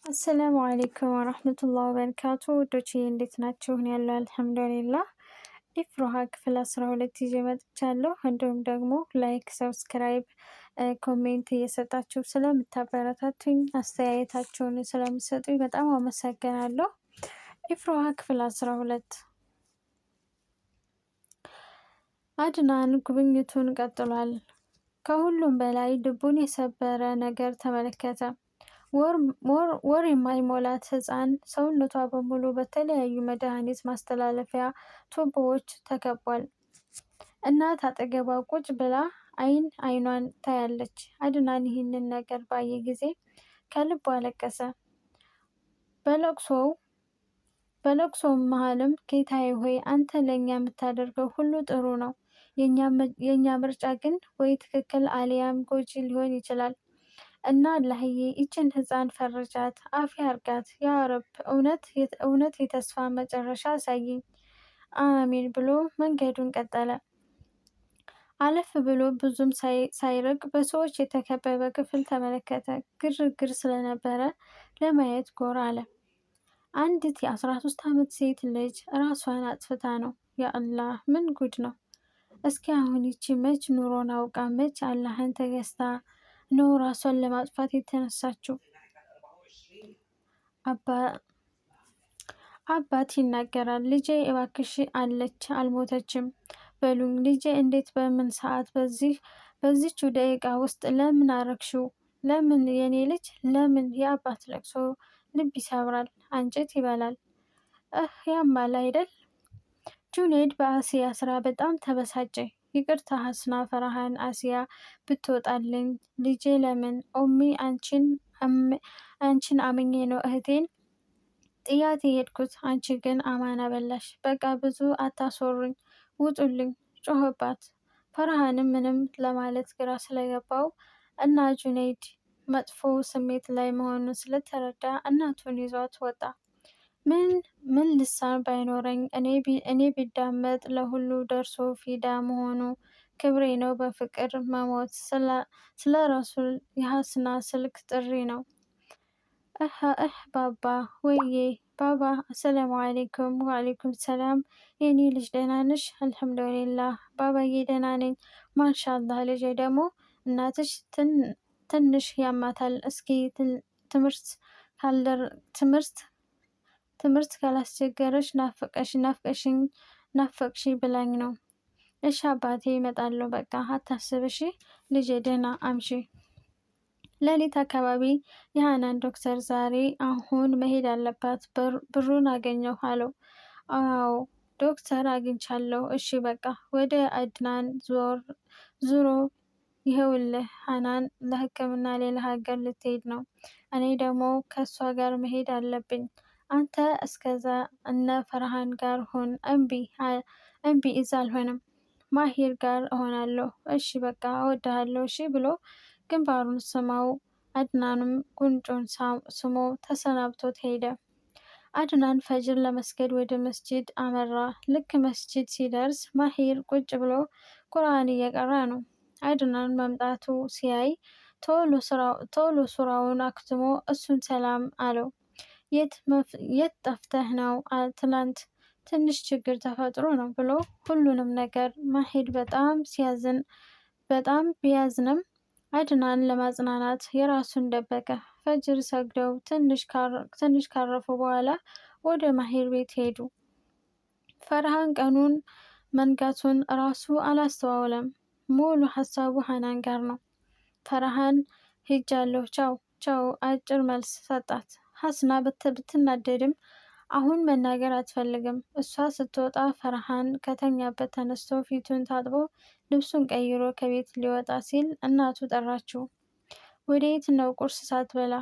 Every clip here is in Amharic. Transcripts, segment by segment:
አሰላሙ አለይኩም ወራህመቱላሂ ወበረካቱ ውዶቼ እንዴት ናችሁ? እኔ ያለው አልሐምዱሊላህ። ኢፍሮሃ ክፍል 12 ይዤ መጥቻለሁ። እንዲሁም ደግሞ ላይክ፣ ሰብስክራይብ፣ ኮሜንት እየሰጣችሁ ስለምታበረታቱኝ አስተያየታችሁን ስለምሰጡኝ በጣም አመሰግናለሁ። ኢፍሮሃ ክፍል 12 አድናን ጉብኝቱን ቀጥሏል። ከሁሉም በላይ ልቡን የሰበረ ነገር ተመለከተ። ወር የማይሞላት ሕፃን ሰውነቷ በሙሉ በተለያዩ መድኃኒት ማስተላለፊያ ቱቦዎች ተከቧል። እናት አጠገቧ ቁጭ ብላ አይኗን ታያለች። አድናን ይህንን ነገር ባየ ጊዜ ከልቡ አለቀሰ። በለቅሶው መሃልም ጌታዬ ሆይ አንተ ለእኛ የምታደርገው ሁሉ ጥሩ ነው። የእኛ ምርጫ ግን ወይ ትክክል አሊያም ጎጂ ሊሆን ይችላል እና አላህዬ ይችን ሕፃን ፈርጃት፣ አፊ አርጋት፣ ያ ረብ እውነት የተስፋ መጨረሻ አሳይኝ፣ አሚን ብሎ መንገዱን ቀጠለ። አለፍ ብሎ ብዙም ሳይርቅ በሰዎች የተከበበ ክፍል ተመለከተ። ግርግር ስለነበረ ለማየት ጎራ አለ። አንዲት የ13 ዓመት ሴት ልጅ ራሷን አጥፍታ ነው። ያአላህ ምን ጉድ ነው! እስኪ አሁን ይቺ መች ኑሮን አውቃ መች አላህን ተገዝታ ነው ራሷን ለማጥፋት የተነሳችው? አባት ይናገራል። ልጄ እባክሽ አለች፣ አልሞተችም። በሉኝ ልጄ እንዴት በምን ሰዓት በዚችው ደቂቃ ውስጥ ለምን አረግሽው? ለምን የኔ ልጅ ለምን? የአባት ለቅሶ ልብ ይሰብራል፣ አንጀት ይበላል። ያማል አይደል? ጁኔድ በአሲያ ስራ በጣም ተበሳጨ። ይቅርታ ሀስና ፈርሃን፣ አሲያ ብትወጣልኝ ልጄ ለምን ኦሚ አንቺን አምኜ ነው እህቴን ጥያት የሄድኩት። አንቺ ግን አማና በላሽ። በቃ ብዙ አታስወሩኝ፣ ውጡልኝ ጮኸባት። ፈርሃንም ምንም ለማለት ግራ ስለገባው እና ጁኔድ መጥፎ ስሜት ላይ መሆኑን ስለተረዳ እናቱን ይዟት ወጣ። ምን ልሳን ባይኖረኝ እኔ ቢዳመጥ ለሁሉ ደርሶ ፊዳ መሆኑ ክብሬ ነው። በፍቅር መሞት ስለ ረሱል የሀስና ስልክ ጥሪ ነው። ባባ ወዬ ባባ፣ አሰላሙ አሌይኩም። ወአሌይኩም ሰላም። የኔ ልጅ ደህና ነሽ? አልሐምዱሊላህ ባባዬ ደህና ነኝ ማሻአላህ። ልጄ ደግሞ እናትሽ ትንሽ ያማታል። እስኪ ትምህርት ካላስቸገረች ናፈቅሽ ብላኝ ነው። እሺ አባቴ ይመጣለሁ። በቃ አታስብ እሺ ልጄ፣ ደህና አምሺ። ሌሊት አካባቢ የሃናን ዶክተር ዛሬ አሁን መሄድ አለባት፣ ብሩን አገኘሁ አለው። አዎ ዶክተር አግኝቻለሁ። እሺ በቃ ወደ አድናን ዙሮ ይኸውልህ ሃናን ለሕክምና ሌላ ሀገር ልትሄድ ነው። እኔ ደግሞ ከእሷ ጋር መሄድ አለብኝ። አንተ እስከዛ እነ ፈርሃን ጋር ሁን። እምቢ እዛ አልሆንም፣ ማሂር ጋር እሆናለሁ። እሺ በቃ እወድሃለሁ እሺ ብሎ ግንባሩን ስማው። አድናንም ጉንጩን ስሞ ተሰናብቶት ሄደ። አድናን ፈጅር ለመስገድ ወደ መስጂድ አመራ። ልክ መስጂድ ሲደርስ ማሂር ቁጭ ብሎ ቁርአን እየቀራ ነው። አድናን መምጣቱ ሲያይ ቶሎ ሱራውን አክትሞ እሱን ሰላም አለው። የት ጠፍተህ ነው? ትላንት ትንሽ ችግር ተፈጥሮ ነው ብሎ ሁሉንም ነገር ማሂድ በጣም ቢያዝንም አድናን ለማጽናናት የራሱን ደበቀ። ፈጅር ሰግደው ትንሽ ካረፉ በኋላ ወደ ማሂር ቤት ሄዱ። ፈርሃን ቀኑን መንጋቱን ራሱ አላስተዋውለም። ሙሉ ሀሳቡ ሃናን ጋር ነው። ፈርሃን ሄጃለሁ ቻው ቻው አጭር መልስ ሰጣት። ሀስና ብትናደድም አሁን መናገር አትፈልግም። እሷ ስትወጣ ፈርሃን ከተኛበት ተነስቶ ፊቱን ታጥቦ ልብሱን ቀይሮ ከቤት ሊወጣ ሲል እናቱ ጠራችው። ወዴት ነው? ቁርስ ሳትበላ?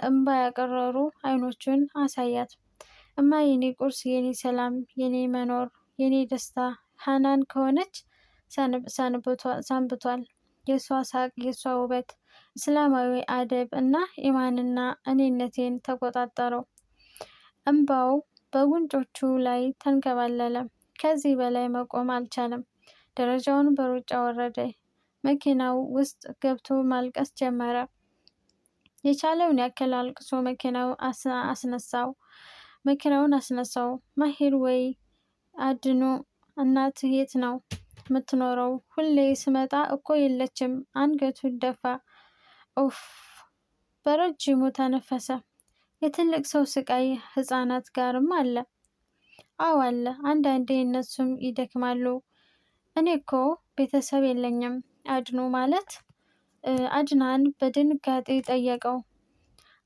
እምባ ያቀረሩ አይኖቹን አሳያት። እማ የኔ ቁርስ፣ የኔ ሰላም፣ የኔ መኖር፣ የኔ ደስታ ሃናን ከሆነች ሰንብቷል። የእሷ ሳቅ፣ የእሷ ውበት፣ እስላማዊ አደብ እና ኢማንና እኔነቴን ተቆጣጠረው። እምባው በጉንጮቹ ላይ ተንከባለለ። ከዚህ በላይ መቆም አልቻለም። ደረጃውን በሩጫ ወረደ። መኪናው ውስጥ ገብቶ ማልቀስ ጀመረ። የቻለውን ያክል አልቅሶ መኪናውን አስነሳው። ማሄር ወይ አድኖ እናት የት ነው የምትኖረው? ሁሌ ስመጣ እኮ የለችም። አንገቱን ደፋ። ኡፍ! በረጅሙ ተነፈሰ። የትልቅ ሰው ስቃይ ህፃናት ጋርም አለ። አዎ አለ። አንዳንዴ እነሱም ይደክማሉ። እኔ እኮ ቤተሰብ የለኝም። አድኖ ማለት? አድናን በድንጋጤ ጠየቀው።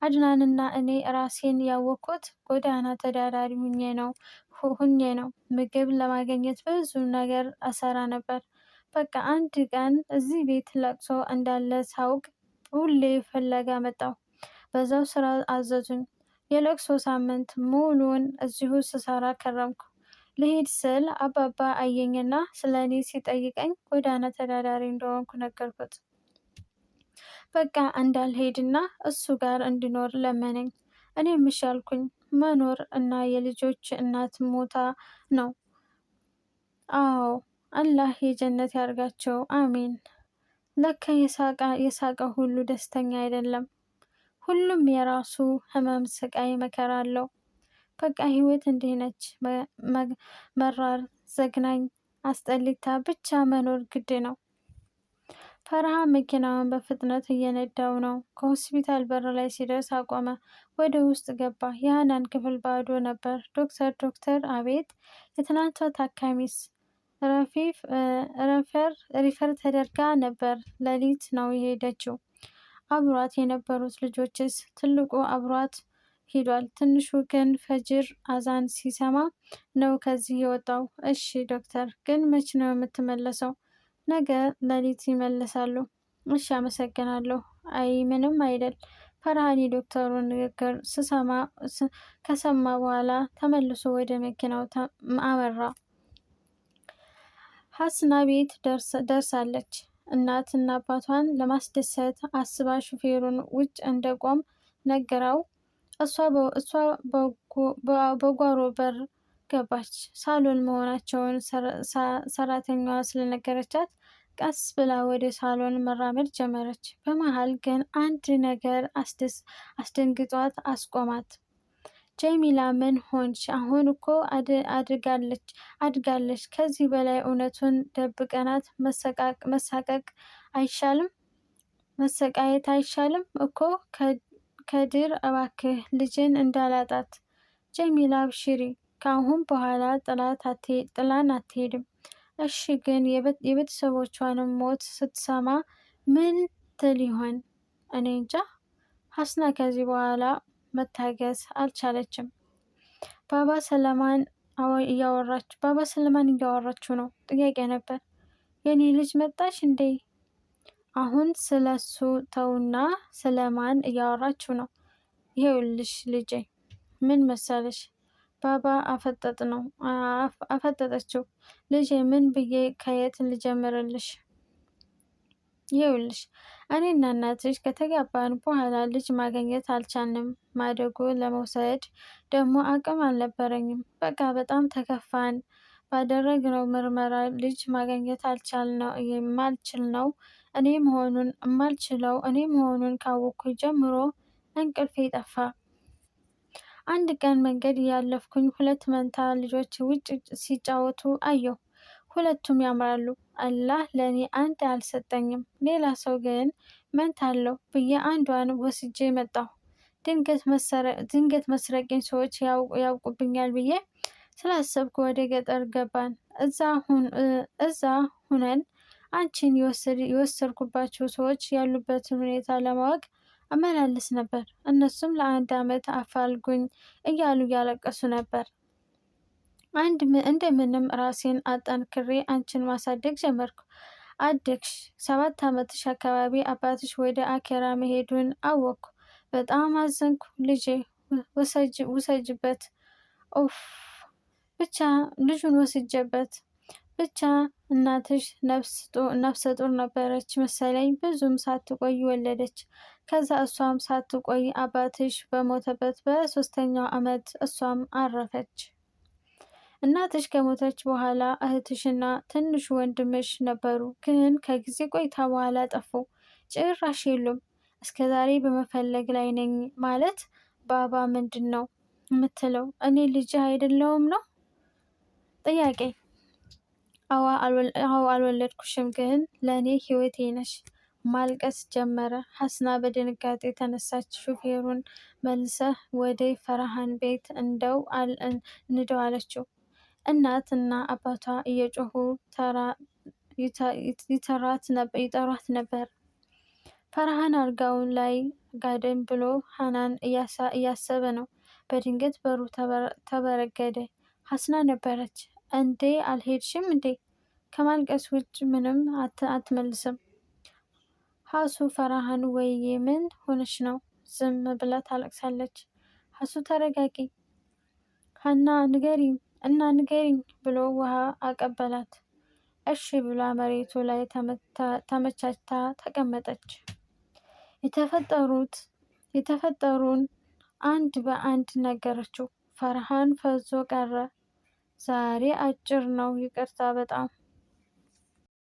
አድናንና እኔ ራሴን ያወቅኩት ጎዳና ተዳዳሪ ሁኜ ነው። ምግብ ለማግኘት ብዙ ነገር አሰራ ነበር። በቃ አንድ ቀን እዚህ ቤት ለቅሶ እንዳለ ሳውቅ ሁሌ ፍለጋ መጣሁ። በዛው ስራ አዘዙኝ። የለቅሶ ሳምንት ሙሉውን እዚሁ ስሰራ ከረምኩ። ልሄድ ስል አባባ አየኝና ስለ እኔ ሲጠይቀኝ ጎዳና ተዳዳሪ እንደሆንኩ ነገርኩት። በቃ እንዳልሄድና እሱ ጋር እንድኖር ለመነኝ። እኔም እሺ አልኩኝ። መኖር እና የልጆች እናት ሞታ ነው። አዎ አላህ የጀነት ያርጋቸው፣ አሚን። ለካ የሳቀ ሁሉ ደስተኛ አይደለም። ሁሉም የራሱ ህመም፣ ስቃይ፣ መከራ አለው። በቃ ህይወት እንዲህ ነች። መራር፣ ዘግናኝ፣ አስጠሊታ፣ ብቻ መኖር ግድ ነው። ፈርሃ መኪናውን በፍጥነት እየነዳው ነው። ከሆስፒታል በር ላይ ሲደርስ አቆመ። ወደ ውስጥ ገባ። የሀናን ክፍል ባዶ ነበር። ዶክተር፣ አቤት። የትናንቷ ታካሚስ? ሪፈር ተደርጋ ነበር። ሌሊት ነው የሄደችው። አብሯት የነበሩት ልጆችስ? ትልቁ አብሯት ሂዷል። ትንሹ ግን ፈጅር አዛን ሲሰማ ነው ከዚህ የወጣው። እሺ ዶክተር፣ ግን መች ነው የምትመለሰው? ነገ ሌሊት ይመለሳሉ። እሺ አመሰግናለሁ። አይ ምንም አይደል። ፈርሃን የዶክተሩን ንግግር ከሰማ በኋላ ተመልሶ ወደ መኪናው አመራ። ሀስና ቤት ደርሳለች። እናትና አባቷን ለማስደሰት አስባ ሹፌሩን ውጭ እንደቆም ነገረው። እሷ በጓሮ በር ገባች። ሳሎን መሆናቸውን ሰራተኛዋ ስለነገረቻት ቀስ ብላ ወደ ሳሎን መራመድ ጀመረች። በመሀል ግን አንድ ነገር አስደንግጧት አስቆማት። ጀሚላ፣ ምን ሆንሽ? አሁን እኮ አድጋለች። ከዚህ በላይ እውነቱን ደብቀናት መሰቃየት አይሻልም እኮ? ከድር እባክህ ልጅን እንዳላጣት። ጀሚላ አብሽሪ፣ ከአሁን በኋላ ጥላን አትሄድም። እሺ፣ ግን የቤተሰቦቿንም ሞት ስትሰማ ምን ትል ይሆን? እኔ እንጃ። ሀስና ከዚህ በኋላ መታገስ አልቻለችም። ባባ ሰለማን እያወራችው ነው። ጥያቄ ነበር። የኔ ልጅ መጣሽ እንዴ? አሁን ስለሱ ተውና ስለማን እያወራችው ነው? ይሄውልሽ ልጄ፣ ምን መሰለሽ? ባባ አፈጠጠችው። ልጄ፣ ምን ብዬ ከየት ልጀምርልሽ? ይኸውልሽ፣ እኔና እናትሽ ከተጋባን በኋላ ልጅ ማግኘት አልቻልንም። ማደጎ ለመውሰድ ደግሞ አቅም አልነበረኝም። በቃ በጣም ተከፋን። ባደረግነው ምርመራ ልጅ ማግኘት የማልችለው እኔ መሆኑን ካወቅኩ ጀምሮ እንቅልፌ ጠፋ። አንድ ቀን መንገድ እያለፍኩኝ 2 መንታ ልጆች ውጭ ሲጫወቱ አየሁ። ሁለቱም ያምራሉ። አላህ ለእኔ አንድ አልሰጠኝም። ሌላ ሰው ግን መንታ አለው ብዬ አንዷን ወስጄ መጣሁ። ድንገት መስረቄን ሰዎች ያውቁብኛል ብዬ ስላሰብኩ ወደ ገጠር ገባን። እዛ ሁነን አንቺን የወሰድኩባቸው ሰዎች ያሉበትን ሁኔታ ለማወቅ አመላልስ ነበር። እነሱም ለ1 ዓመት አፋልጉኝ እያሉ እያለቀሱ ነበር። እንደምንም ራሴን አጠንክሬ አንቺን ማሳደግ ጀመርኩ። አደግሽ። 7 ዓመትሽ አካባቢ አባትሽ ወደ አኬራ መሄዱን አወቅኩ። በጣም አዘንኩ። ልጄ ውሰጅበት። ኦፍ! ብቻ ልጁን ወስጀበት። ብቻ እናትሽ ነፍሰ ጡር ነበረች መሰለኝ። ብዙም ሳትቆይ ወለደች። ከዛ እሷም ሳትቆይ አባትሽ በሞተበት በ3ኛው ዓመት እሷም አረፈች። እናትሽ ከሞተች በኋላ እህትሽና ትንሹ ወንድምሽ ነበሩ፣ ግን ከጊዜ ቆይታ በኋላ ጠፉ። ጭራሽ የሉም። እስከዛሬ በመፈለግ ላይ ነኝ ማለት ባባ ምንድን ነው የምትለው? እኔ ልጅ አይደለሁም ነው? ጥያቄ አዎ አልወለድኩሽም፣ ግን ለእኔ ህይወቴ ነሽ። ማልቀስ ጀመረ። ሀስና በድንጋጤ ተነሳች። ሹፌሩን መልሰህ ወደ ፈርሃን ቤት እንደው አለችው። እናት እና አባቷ እየጮሁ ይጠሯት ነበር። ፈርሃን አልጋውን ላይ ጋደም ብሎ ሀናን እያሰበ ነው። በድንገት በሩ ተበረገደ። ሀስና ነበረች። እንዴ አልሄድሽም እንዴ? ከማልቀስ ውጭ ምንም አትመልስም። ሀሱ ፈርሃን ወይዬ ምን ሆነሽ ነው? ዝም ብላ ታለቅሳለች። ሀሱ ተረጋጊ ሀና ንገሪኝ ብሎ ውሃ አቀበላት። እሺ ብላ መሬቱ ላይ ተመቻችታ ተቀመጠች። የተፈጠሩን አንድ በአንድ ነገረችው። ፈርሃን ፈዞ ቀረ። ዛሬ አጭር ነው፣ ይቅርታ በጣም